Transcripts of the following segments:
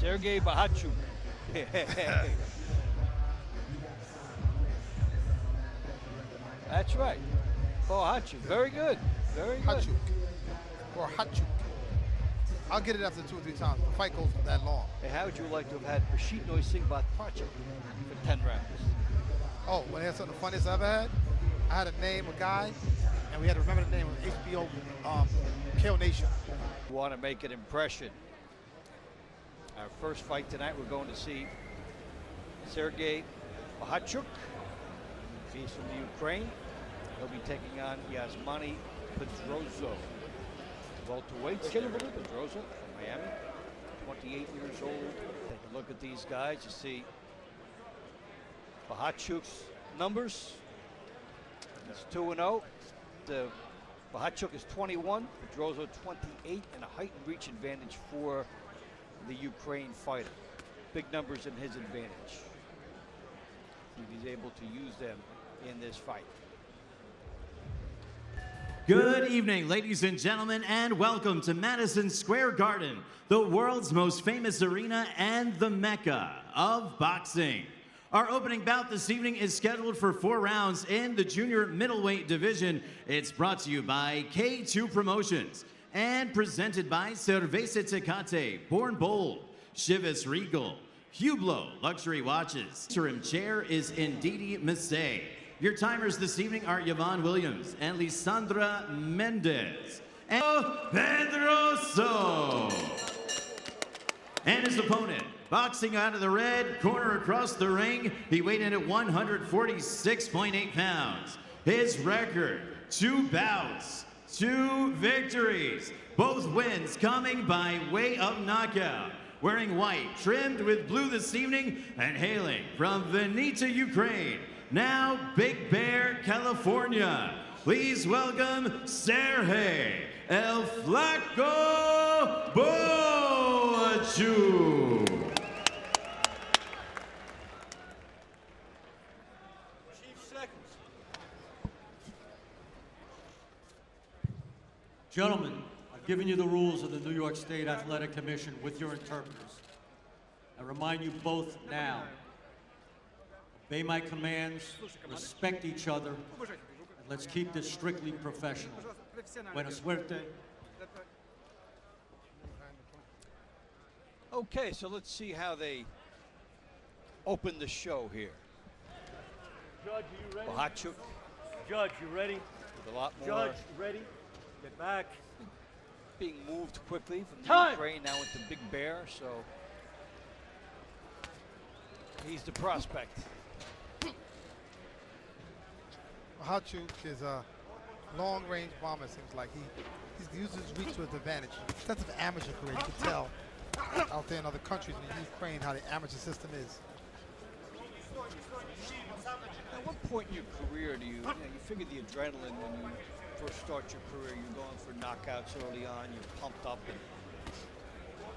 Serhii Bohachuk. That's right. Bohachuk. Very good. Very good. Bohachuk. Or Bohachuk. I'll get it after 2 or 3 times. The fight goes that long. Hey, how would you like to have had Rashid sing about Bohachuk for 10 rounds? Oh, when I had something the funniest I ever had, I had to name a guy, and we had to remember the name of HBO KO Nation. We want to make an impression. Our first fight tonight, we're going to see Serhii Bohachuk. He's from the Ukraine. He'll be taking on Yassmani Pedrazo. Welterweight, Pedrazo from Miami, 28 years old. Take a look at these guys. You see Bohachuk's numbers. He's 2-0. Bohachuk is 21, Pedrazo 28, and a height and reach advantage for the Ukraine fighter. Big numbers in his advantage. If he's able to use them in this fight. Good evening, ladies and gentlemen, and welcome to Madison Square Garden, the world's most famous arena and the Mecca of boxing. Our opening bout this evening is scheduled for 4 rounds in the junior middleweight division. It's brought to you by K2 Promotions and presented by Cerveza Tecate, Born Bold, Chivas Regal, Hublot Luxury Watches. Interim chair is Ndidi Masay. Your timers this evening are Yvonne Williams and Lisandra Mendez. And Pedroso. And his opponent, boxing out of the red corner across the ring, he weighed in at 146.8 pounds. His record, 2 bouts, 2 victories, both wins coming by way of knockout. Wearing white, trimmed with blue this evening, and hailing from Vinnytsia, Ukraine, now Big Bear, California. Please welcome Serhii El Flaco Bohachuk. Gentlemen, I've given you the rules of the New York State Athletic Commission with your interpreters. I remind you both now, obey my commands, respect each other, and let's keep this strictly professional. Buena suerte. Okay, so let's see how they open the show here. Judge, are you ready? Bohachuk Judge, you ready? with a lot more Judge, you ready? Get back. being moved quickly from the Time. Ukraine now into Big Bear, so he's the prospect. Bohachuk is a long-range bomber, it seems like. He uses his reach to his advantage. Extensive amateur career, you can tell out there in other countries in Ukraine how the amateur system is. At what point in your career do you figure the adrenaline when you first start your career, you're going for knockouts early on, you're pumped up. And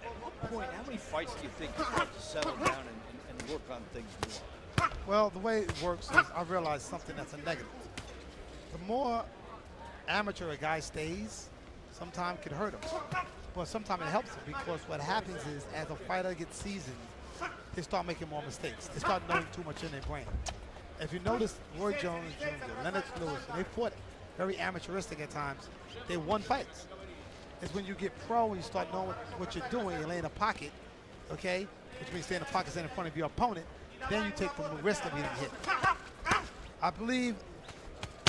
at what point, how many fights do you think you start to settle down and work on things more? Well, the way it works is I realized something that's a negative. The more amateur a guy stays, sometimes it can hurt him. But sometimes it helps him because what happens is as a fighter gets seasoned, they start making more mistakes. They start knowing too much in their brain. If you notice, Roy Jones Jr., Lennox Lewis, when they fought very amateuristic at times, they won fights. It's when you get pro and you start knowing what you're doing, you lay in a pocket, okay? Which means stay in the pocket, stay in front of your opponent, then you take the risk of getting hit. I believe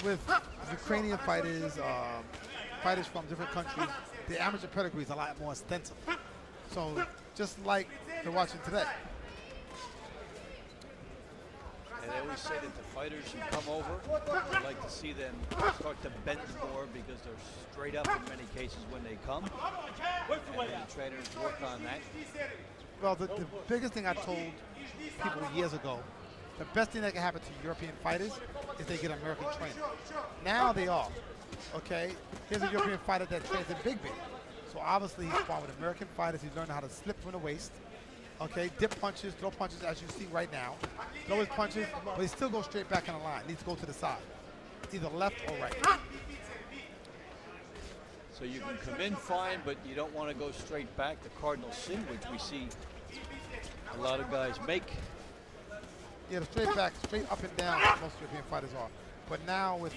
with Ukrainian fighters, fighters from different countries, the amateur pedigree is a lot more extensive. So just like you're watching today. And they always say that the fighters who come over, I'd like to see them start to bend more because they're straight up in many cases when they come. And the trainers work on that. Well, the biggest thing I told people years ago, the best thing that can happen to European fighters is they get American training. Now they are, okay? Here's a European fighter that trains in Big Bear. So obviously he's fought with American fighters. He's learned how to slip from the waist, okay? Dip punches, throw punches as you see right now. Throw his punches, but he still goes straight back in the line. Needs to go to the side, either left or right. So you can come in fine, but you don't want to go straight back. The cardinal sin, which we see A lot of guys make. Yeah, the straight back, straight up and down, most European fighters are. But now with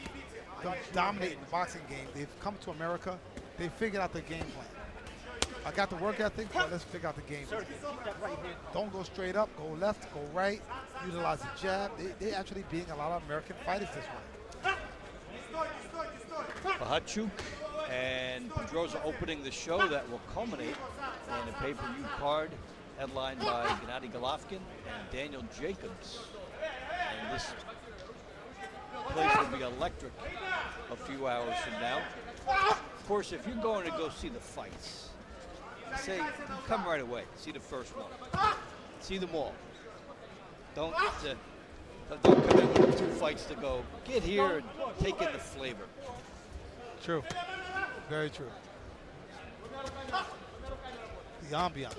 them dominating the boxing game, they've come to America, they figured out the game plan. I got the work ethic, but let's figure out the game plan. Don't go straight up, go left, go right, utilize the jab. They actually being a lot of American fighters this way. Bohachuk and Pedroso opening the show that will culminate in a pay-per-view card headlined by Gennady Golovkin and Daniel Jacobs. And this place will be electric a few hours from now. Of course, if you're going to go see the fights, say, come right away, see the first one. See them all. Don't come in with 2 fights to go. Get here and take in the flavor. True. Very true. The ambiance.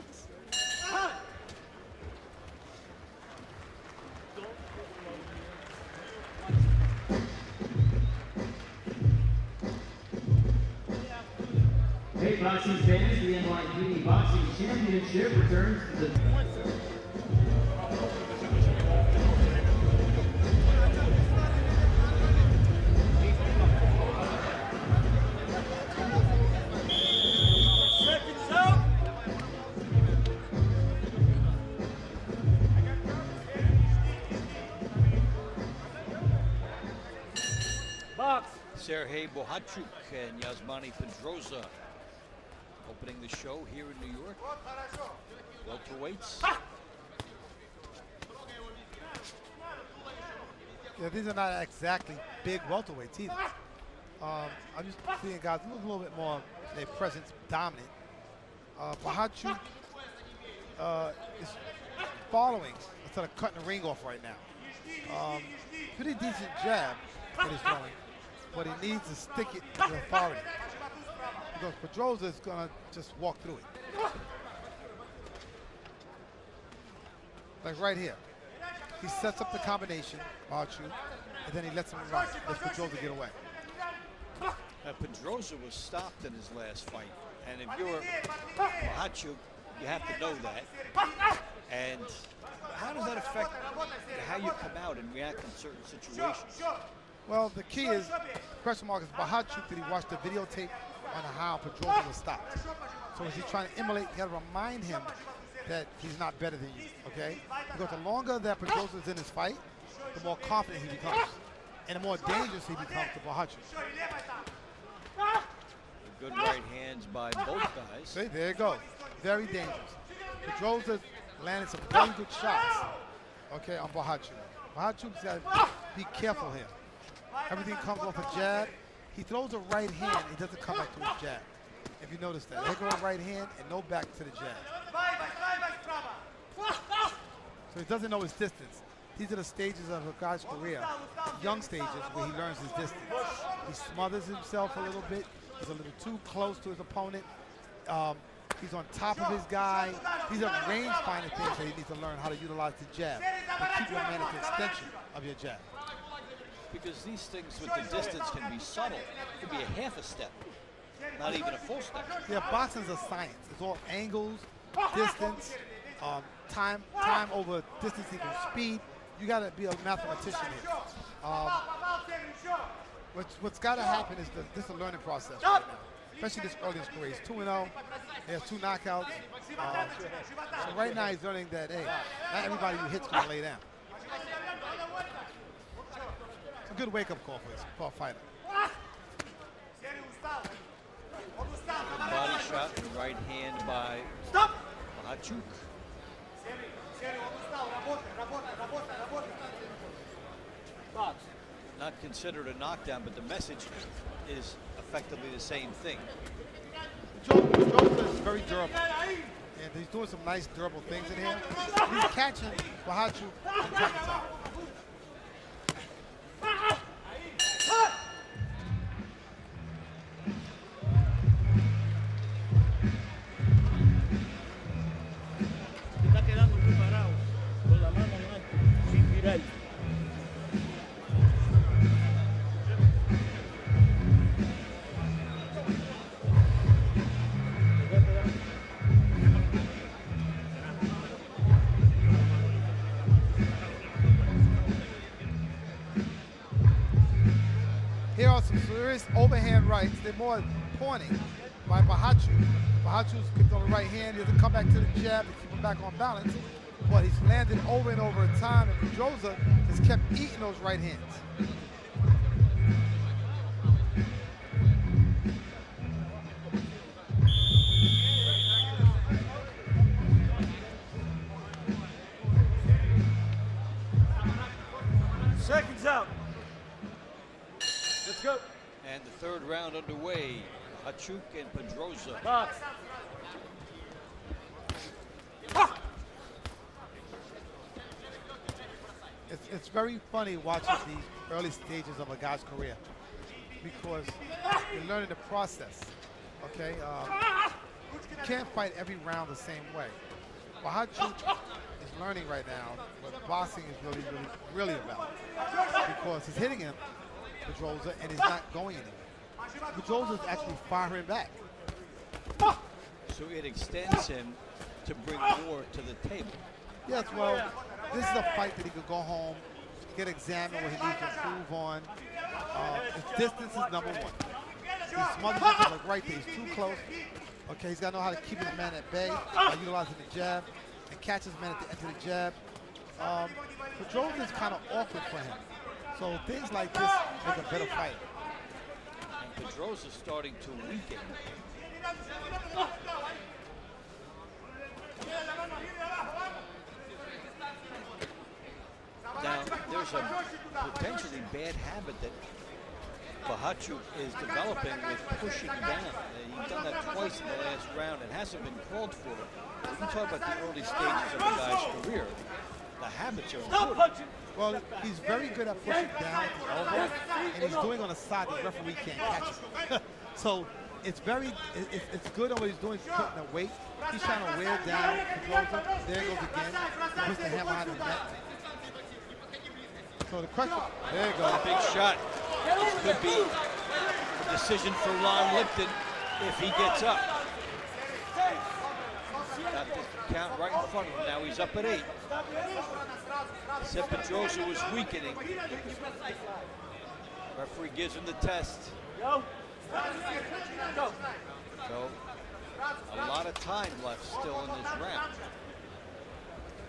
Hey, boxing fans, the NYPD Boxing Championship returns to the... Serhii Bohachuk and Yasmani Pedroso opening the show here in New York. Welterweights. Yeah, these are not exactly big welterweights either. I'm just seeing guys a little bit more their presence dominant. Bohachuk is following instead of cutting the ring off right now. Pretty decent jab that he's throwing, but he needs to stick it with authority. Because Pedroso is going to just walk through it. Like right here. He sets up the combination, Bohachuk, and then he lets him run. Lets Pedroso get away. Pedroso was stopped in his last fight. And if you're Bohachuk, you have to know that. And how does that affect how you come out and react in certain situations? Well, the key is, question mark is Bohachuk, did he watch the videotape on how Pedroso was stopped? So is he trying to emulate? You got to remind him that he's not better than you, okay? Because the longer that Pedroso is in his fight, the more confident he becomes. And the more dangerous he becomes to Bohachuk. Good right hands by both guys. See, there you go. Very dangerous. Pedroso landed some very good shots, okay, on Bohachuk. Bohachuk's got to be careful here. Everything comes off a jab. He throws a right hand, he doesn't come back to his jab. If you notice that. They go right hand and no back to the jab. So he doesn't know his distance. These are the stages of a guy's career, young stages where he learns his distance. He smothers himself a little bit. He's a little too close to his opponent. He's on top of his guy. These are range-finding things that he needs to learn how to utilize the jab to keep your man at the extension of your jab. Because these things with the distance can be subtle. It could be a half a step, not even a full step. Yeah, boxing's a science. It's all angles, distance, time over distance equals speed. You got to be a mathematician here. What's got to happen is this is a learning process right now, especially this early in his career. He's 2-0. He has 2 knockouts. So right now he's learning that, hey, not everybody who hits can lay down. It's a good wake-up call for a fighter. Good body shot and right hand by Bohachuk. Not considered a knockdown, but the message is effectively the same thing. Pedroso is very durable, and he's doing some nice durable things in here. He's catching Bohachuk from time to time. Está quedando preparado con la mano adelante, sin virar. So there is overhand rights. They're more pointing by Bohachuk. Bohachuk's kicked on the right hand. He has to come back to the jab to keep him back on balance. But he's landed over and over time, and Pedroso has kept eating those right hands. Seconds out. Let's go. And the third round underway. Bohachuk and Pedroso. Box. It's very funny watching the early stages of a guy's career because you're learning the process, okay? You can't fight every round the same way. Bohachuk is learning right now what boxing is really about because he's hitting him, Pedroso, and he's not going anywhere. Pedroso is actually firing back. So it extends him to bring more to the table. Yes, well, this is a fight that he could go home, get examined what he needs to improve on. His distance is number one. He smothers him like right there. He's too close. Okay, he's got to know how to keep his man at bay by utilizing the jab and catch his man at the end of the jab. Pedroso is kind of awkward for him. So things like this make a better fight. And Pedroso's starting to weaken. Now, there's a potentially bad habit that Bohachuk is developing with pushing down. He's done that twice in the last round. It hasn't been called for. When you talk about the early stages of a guy's career, the habits are important. Well, he's very good at pushing down with the elbow, and he's doing on a side the referee can't catch him. So it's good on what he's doing, putting the weight. He's trying to wear down Pedroso. There he goes again. He puts the hand behind his neck. So the question, there you go. Big shot. This could be a decision for Ron Lipton if he gets up. Got the count right in front of him. Now he's up at 8. Said Pedroso was weakening. Referee gives him the test. So a lot of time left still in this round.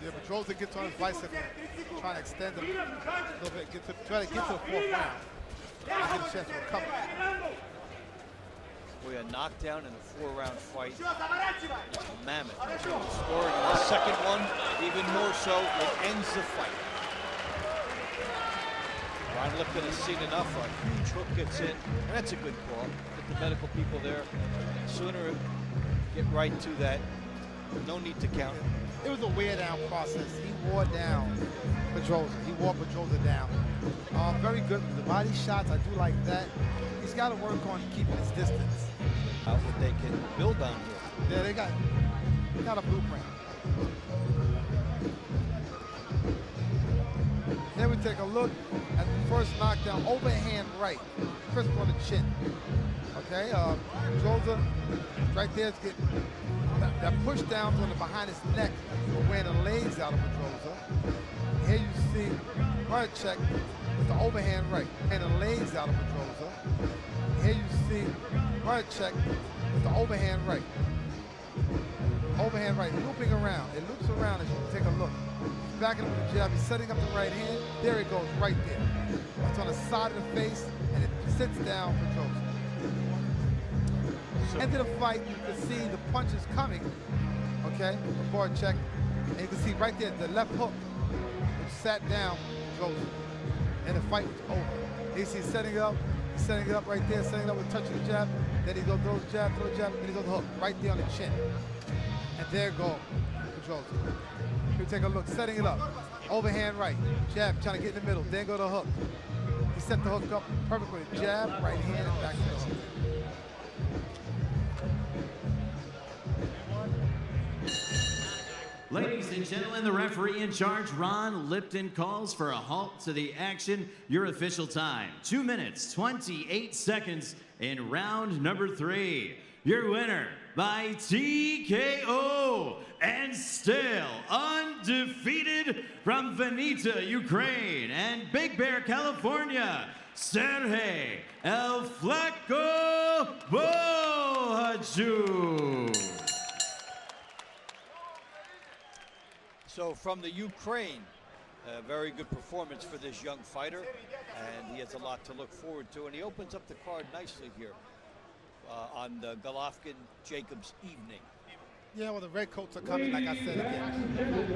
Yeah, Pedroso gets on his bicycle, trying to extend him a little bit, try to get to the 4th round. Get a chance to recover. We a knockdown in a 4-round fight. It's a mammoth. Scoring the second one, even more so, it ends the fight. Ron Lipton has seen enough. A huge hook gets in, and that's a good call. Get the medical people there. Sooner get right to that. No need to count. It was a wear down process. He wore down Pedroso. He wore Pedroso down. Very good with the body shots. I do like that. He's got to work on keeping his distance. What they can build on here. Yeah, they got a blueprint. Then we take a look at the first knockdown, overhand right, crisp on the chin. Okay, Pedroso right there is getting that push down on the behind his neck, wearing the legs out of Pedroso. Here you see Bohachuk with the overhand right, and the legs out of Pedroso. Here you see Bohachuk with the overhand right. Overhand right, looping around. It loops around as you take a look. He's backing up with the jab. He's setting up the right hand. There it goes, right there. It's on the side of the face, and it sits down Pedroso. End of the fight, you can see the punches coming, okay, for Bohachuk. And you can see right there the left hook, which sat down Pedroso. And the fight was over. You see he's setting it up right there, setting it up with touching the jab. Then he goes, throws jab, then he goes hook, right there on the chin. And there go Pedroso. Here, take a look, setting it up. Overhand right, jab, trying to get in the middle, then go to hook. He set the hook up perfectly. Jab, right hand, and back to the hook. Ladies and gentlemen, the referee in charge, Ron Lipton, calls for a halt to the action. Your official time, 2 minutes, 28 seconds in round number 3. Your winner by TKO and still undefeated from Vinnytsia, Ukraine and Big Bear, California, Serhii El Fleco Bohachuk. So from the Ukraine, a very good performance for this young fighter, and he has a lot to look forward to, and he opens up the card nicely here on the Golovkin-Jacobs evening. Yeah, well, the red coats are coming, like I said again.